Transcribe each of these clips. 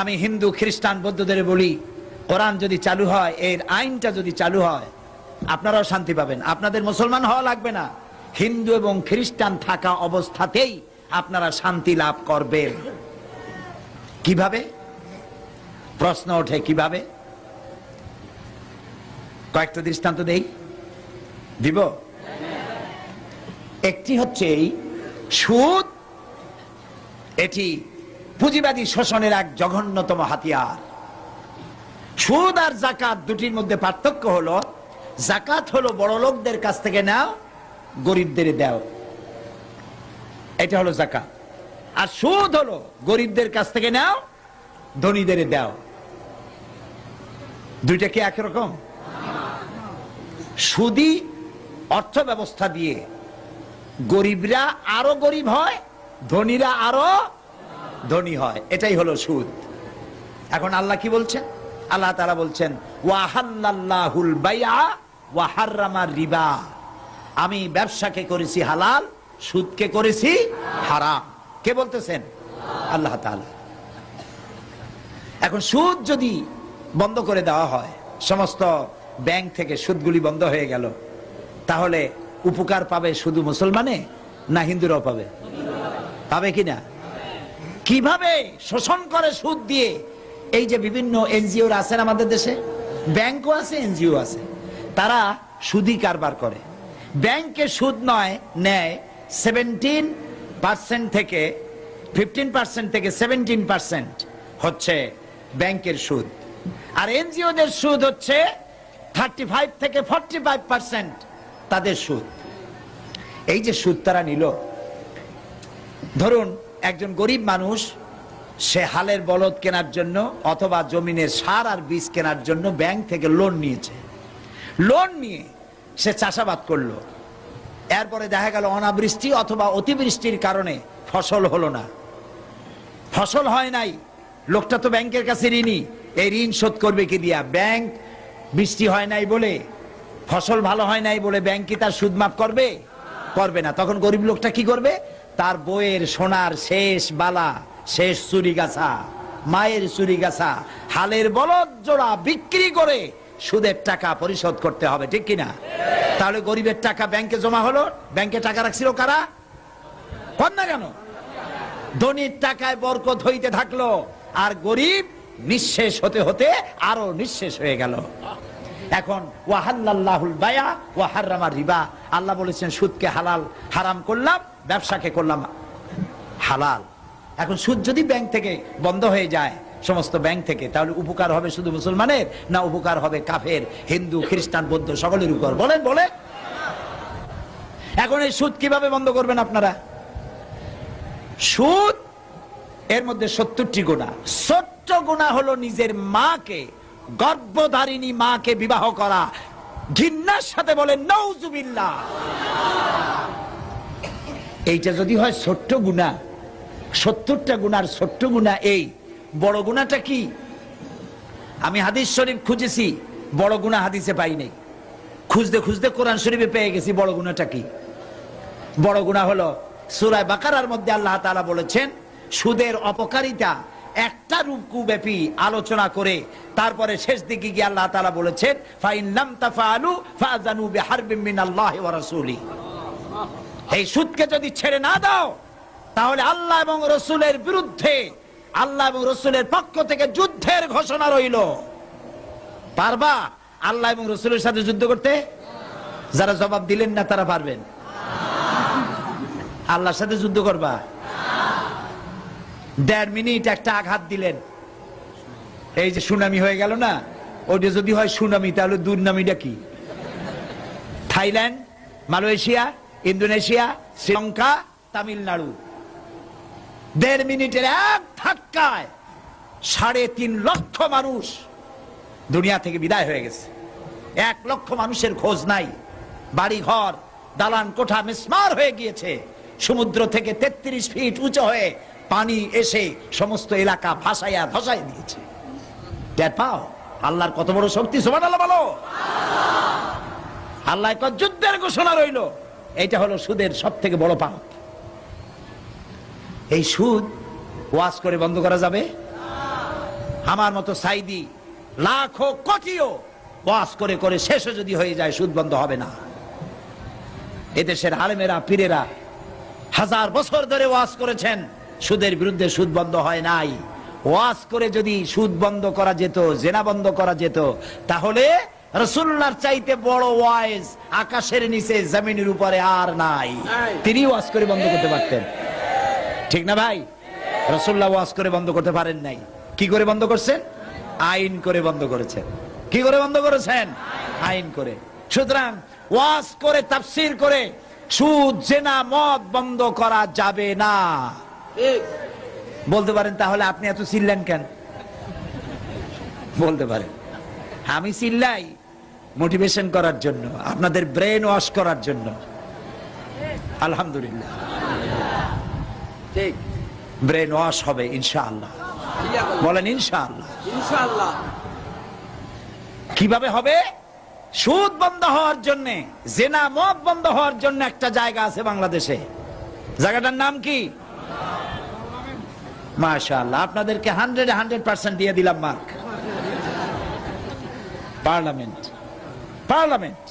আমি হিন্দু খ্রিস্টান বৌদ্ধদের বলি, কোরআন যদি চালু হয়, এর আইনটা যদি চালু হয়, আপনারাও শান্তি পাবেন। আপনাদের মুসলমান হওয়া লাগবে না, হিন্দু এবং খ্রিস্টান থাকা অবস্থাতেই আপনারা শান্তি লাভ করবেন। কিভাবে? প্রশ্ন ওঠে কিভাবে? কয়েকটা দৃষ্টান্ত দেই, দিব। একটি হচ্ছে এই সুদ, এটি পুঁজিবাদী শোষণের এক জঘন্যতম হাতিয়ার। সুদ আর যাকাত দুটির মধ্যে পার্থক্য হলো, যাকাত হলো বড় লোকদের কাছ থেকে নাও, গরিবদের দাও, এটা হলো যাকাত। আর সুদ হলো গরিবদের কাছ থেকে নাও, ধনীদের দাও। দুইটা কি একরকম? সুদী অর্থ ব্যবস্থা দিয়ে গরিবরা আরো গরিব হয়, ধনীরা আরো ধনী হয়, এটাই হলো সুদ। এখন আল্লাহ কি বলছেন? আল্লাহ তাআলা বলছেন, ওয়াহাল্লাল্লাহুল বাইআ ওয়া হাররামা রিবা। আমি ব্যবসাকে করেছি হালাল, সুদকে করেছি হারাম। কে বলতেছেন? আল্লাহ তাআলা। এখন সুদ যদি বন্ধ করে দেওয়া হয়, সমস্ত ব্যাংক থেকে সুদগুলি বন্ধ হয়ে গেল, তাহলে উপকার পাবে শুধু মুসলমানে না হিন্দুরাও পাবে? পাবে কিনা? কিভাবে শোষণ করে সুদ দিয়ে? এই যে বিভিন্ন এনজিও আছেন আমাদের দেশে, ব্যাংকও আছে, এনজিও আছে, তারা সুদি কারবার করে। ব্যাংকে সুদ নয় নেয় 17% থেকে 15% থেকে 17% হচ্ছে ব্যাংকের সুদ, আর এনজিওদের সুদ হচ্ছে 35 থেকে 45% তাদের সুদ। এই যে সুদ তারা নিল, ধরুন একজন গরিব মানুষ, সে হালের বলদ কেনার জন্য অথবা জমিনের সার আর বীজ কেনার জন্য ব্যাংক থেকে লোন নিয়েছে। লোন নিয়ে সে চাষাবাদ করলো, এরপরে দেখা গেল অনাবৃষ্টি অথবা অতিবৃষ্টির কারণে ফসল হলো না, ফসল হয় নাই। লোকটা তো ব্যাংকের কাছে ঋণী, এই ঋণ শোধ করবে কি দিয়া? ব্যাংক বৃষ্টি হয় নাই বলে, ফসল ভালো হয় নাই বলে ব্যাংক কি তার সুদ মাফ করবে? করবে না। তখন গরিব লোকটা কি করবে? তার বইয়ের সোনার শেষ বালা, শেষ চুরি গাছা, মায়ের চুরি গাছা, হালের বলদ জোড়া বিক্রি করে সুদের টাকা পরিশোধ করতে হবে, ঠিক কিনা? তাহলে গরিবের টাকা ব্যাংকে জমা হলো, ব্যাংকে টাকা রাখছিল কারা? কর না কেন? ধনীর টাকায় বরকত হইতে থাকলো, আর গরিব নিঃশেষ হতে হতে আরো নিঃশেষ হয়ে গেল। এখন ওয়াহাল্লাল্লাহুল বাইআ ওয়া হাররামা রিবা, আল্লাহ বলেছেন সুদকে হালাল, হারাম করলাম, ব্যবসাকে করলাম হালাল। এখন সুদ যদি ব্যাংক থেকে বন্ধ হয়ে যায়, সমস্ত ব্যাংক থেকে, তাহলে উপকার হবে শুধু মুসলমানের না উপকার হবে কাফের, হিন্দু, খ্রিস্টান, বৌদ্ধ সকলের উপর? বলেন বলে। এখন এই সুদ কিভাবে বন্ধ করবেন আপনারা? সুদ এর মধ্যে 70টি গুনাহ। 70 গুনাহ হলো নিজের মাকে, গর্ভধারিণী মাকে বিবাহ করা, ঘৃণার সাথে বলেন নাউজুবিল্লাহ। এইটা যদি হয় ছোট্ট গুনাহ, 70টা গুনার ছোট্ট গুনাহ এই, বড় গুনাহটা কি? আমি হাদিস শরীফ খুঁজেছি, বড় গুনাহ হাদিসে পাই নাই, খুঁজতে খুঁজতে কোরআন শরীফে পেয়ে গেছি। বড় গুনাহটা কি? বড় গুনাহ হলো সূরা বাকারার মধ্যে আল্লাহ তাআলা বলেছেন, সুদের অপকারিতা একটা রুকু ব্যাপী আলোচনা করে তারপরে শেষ দিকে গিয়ে আল্লাহ তাআলা বলেছেন, ফাইন লাম তাফআলু ফাযানু বিহারবিন মিনাল্লাহি ওয়া রাসূলিহি। এই সুদকে যদি ছেড়ে না দাও, তাহলে আল্লাহ এবং রাসূলের বিরুদ্ধে, আল্লাহ এবং রাসূলের পক্ষ থেকে যুদ্ধের ঘোষণা রইল। পারবা আল্লাহ এবং রাসূলের সাথে যুদ্ধ করতে? যারা জবাব দিলেন না তারা পারবেন? আল্লাহর সাথে যুদ্ধ করবা? 1.5 মিনিট একটা আঘাত দিলেন, এই যে সুনামি হয়ে গেল না, ওটা যদি হয় সুনামি, তাহলে দুর্নামিটা কি? Thailand, Malaysia, Indonesia, Sri Lanka, Tamil Nadu, 1.5 মিনিটের এক ধাক্কায় 3.5 লক্ষ মানুষ দুনিয়া থেকে বিদায় হয়ে গেছে। 1 লক্ষ মানুষের খোঁজ নাই। বাড়ি ঘর, দালান কোঠা মিসমার হয়ে গিয়েছে। সমুদ্র থেকে 33 ফিট উঁচু হয়ে পানি এসে সমস্ত এলাকা ভাসাইয়া ধসাই দিয়েছে। টের পাও আল্লাহর কত বড় শক্তি? সুবহানাল্লাহ বলো। আল্লাহ কত যুদ্ধের ঘোষণা রইল। এটা হলো সুদের সব থেকে বড় পাপ। এই সুদ ওয়াজ করে বন্ধ করা যাবে? আমার মতো সাইদি লাখো কোটিও ওয়াজ করে করে শেষে যদি হয়ে যায় সুদ বন্ধ হবে না। এদেশের আলেমেরা পীরেরা হাজার বছর ধরে ওয়াজ করেছেন, সুদের বিরুদ্ধে সুদ বন্ধ হয় নাই। ওয়াজ করে যদি সুদ বন্ধ করা যেত, জেনা বন্ধ করা যেত, তাহলে রাসূলুল্লাহর চাইতে বড় ওয়াইজ আকাশের নিচে জমিনের উপরে আর নাই। তিনি ওয়াজ করে বন্ধ করতে পারতেন, ঠিক না ভাই? রাসূলুল্লাহ ওয়াজ করে বন্ধ করতে পারেন নাই। কি করে বন্ধ করছেন? আইন করে বন্ধ করেছেন। কি করে বন্ধ করেছেন? আইন করে। সুতরাং ওয়াজ করে তাফসীর করে সুদ জেনা মদ বন্ধ করা যাবে না। বলতে পারেন তাহলে আপনি এত চিল্লেন কেন? বলতে পারেন আমি চিল্লাই মোটিভেশন করার জন্য, আপনাদের ব্রেন ওয়াশ করার জন্য। আলহামদুলিল্লাহ, ঠিক ব্রেন ওয়াশ হবে ইনশাআল্লাহ। বলেন ইনশাআল্লাহ। ইনশাআল্লাহ কিভাবে হবে? সুদ বন্ধ হওয়ার জন্য, জেনা মদ বন্ধ হওয়ার জন্য একটা জায়গা আছে বাংলাদেশে। জায়গাটার নাম কি? মাশাআল্লাহ, আপনাদেরকে 100% দিয়ে দিলাম মার্ক। পার্লামেন্ট। পার্লামেন্ট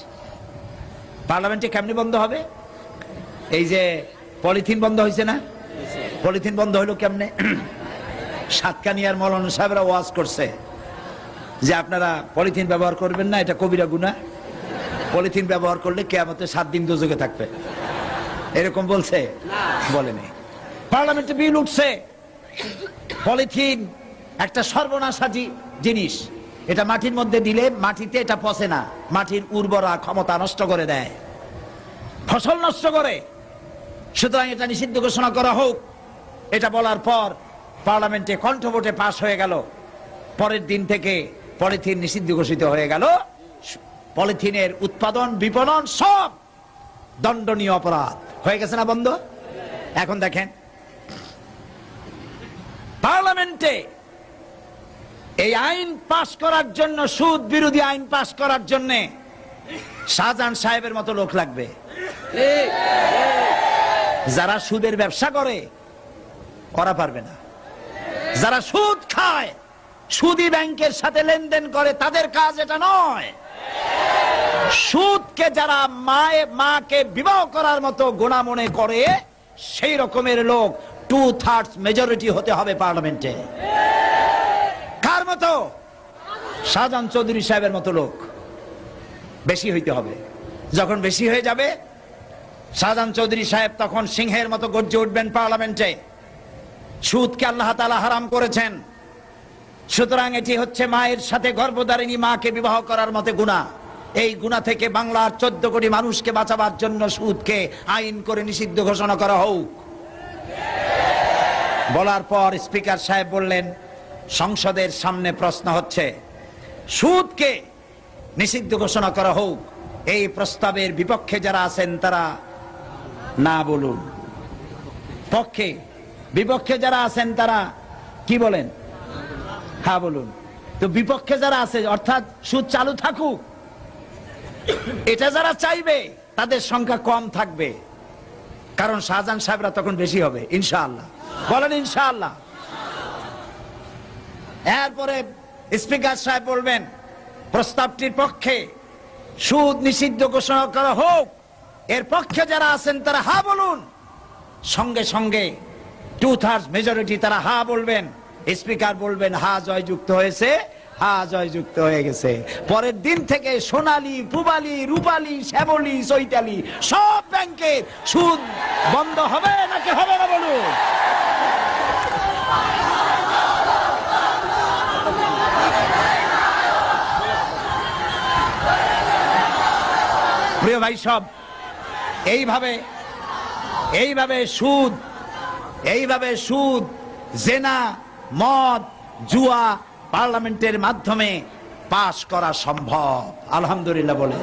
পার্লামেন্টে কেমনি বন্ধ হবে? এই যে পলিথিন বন্ধ হয়েছে না, পলিথিন বন্ধ হলো কেমনে? সাতকানিয়ার মৌলানা সাহেবরা ওয়াজ করছে যে আপনারা পলিথিন ব্যবহার করবেন না, এটা কবিরা গুনাহ। পলিথিন ব্যবহার করলে কিয়ামতে 7 দিন দোজখে থাকবে, এরকম বলছে? বলেনি। পার্লামেন্টে বিল উঠছে, পলিথিন একটা সর্বনাশী জিনিস। এটা মাটির মধ্যে দিলে মাটিতে এটা পচে না, মাটির উর্বরা ক্ষমতা নষ্ট করে দেয়, ফসল নষ্ট করে। সুতরাং এটা নিষিদ্ধ ঘোষণা করা হোক। এটা বলার পর পার্লামেন্টে কণ্ঠভোটে পাশ হয়ে গেল। পরের দিন থেকে পলিথিন নিষিদ্ধ ঘোষিত হয়ে গেল। পলিথিনের উৎপাদন বিপণন সব দণ্ডনীয় অপরাধ হয়ে গেছে না বন্ধ? এখন দেখেন পার্লামেন্টে এই আইন পাশ করার জন্য, সুদ বিরোধী আইন পাশ করার জন্য শাহজাহান সাহেবের মতো লোক লাগবে। যারা সুদের ব্যবসা করে ওরা পারবে না। যারা সুদ খায়, সুদী ব্যাংকের সাথে লেনদেন করে, তাদের কাজ এটা নয়। সুদকে যারা মাকে বিবাহ করার মতো গুনাহ মনে করে, সেই রকমের লোক 2/3 মেজরিটি হতে হবে পার্লামেন্টে। কার মতো? শাহজাহান চৌধুরী সাহেবের মতো লোক বেশি হইতে হবে। যখন বেশি হয়ে যাবে, শাহজাহান চৌধুরী সাহেব তখন সিংহের মতো গর্জে উঠবেন পার্লামেন্টে। সুদকে আল্লাহ তাআলা হারাম করেছেন, সুতরাং এটি হচ্ছে মায়ের সাথে গর্ভধারিণী মাকে বিবাহ করার মতো গুনাহ। এই গুনাহ থেকে বাংলার 14 কোটি মানুষকে বাঁচাবার জন্য সুদকে আইন করে নিষিদ্ধ ঘোষণা করা হোক। বলার পর স্পিকার সাহেব বললেন, সংসদের সামনে প্রশ্ন হচ্ছে, সুদকে নিষিদ্ধ ঘোষণা করা হোক। এই প্রস্তাবের বিপক্ষে যারা আছেন তারা না বলুন, পক্ষে। বিপক্ষে যারা আছেন তারা কি বলেন? হ্যাঁ বলুন। তো বিপক্ষে যারা আছে, অর্থাৎ সুদ চালু থাকুক, এটা যারা চাইবে তাদের সংখ্যা কম থাকবে, কারণ শাহজাহান সাহেবরা তখন বেশি হবে ইনশাআল্লাহ। বলেন ইনশাআল্লাহ। এরপরে স্পিকার সাহেব বলবেন, প্রস্তাবটির পক্ষে সুদ নিষিদ্ধ ঘোষণা করা হোক। এর পক্ষে যারা আছেন তারা হা বলুন। সঙ্গে সঙ্গে 2/3 মেজরিটি তারা হা বলবেন। স্পিকার বলবেন, হা জয়যুক্ত হয়েছে, হা জয়যুক্ত হয়ে গেছে। পরের দিন থেকে সোনালী, পূবালী, রূপালী, শ্যামলী, চৈতালি সব ব্যাংকের সুদ বন্ধ হবে নাকি হবে না বলুন? প্রিয় ভাই সব, এইভাবে সুদ, জেনা, মদ, জুয়া পার্লামেন্টের মাধ্যমে পাশ করা সম্ভব। আলহামদুলিল্লাহ বলে।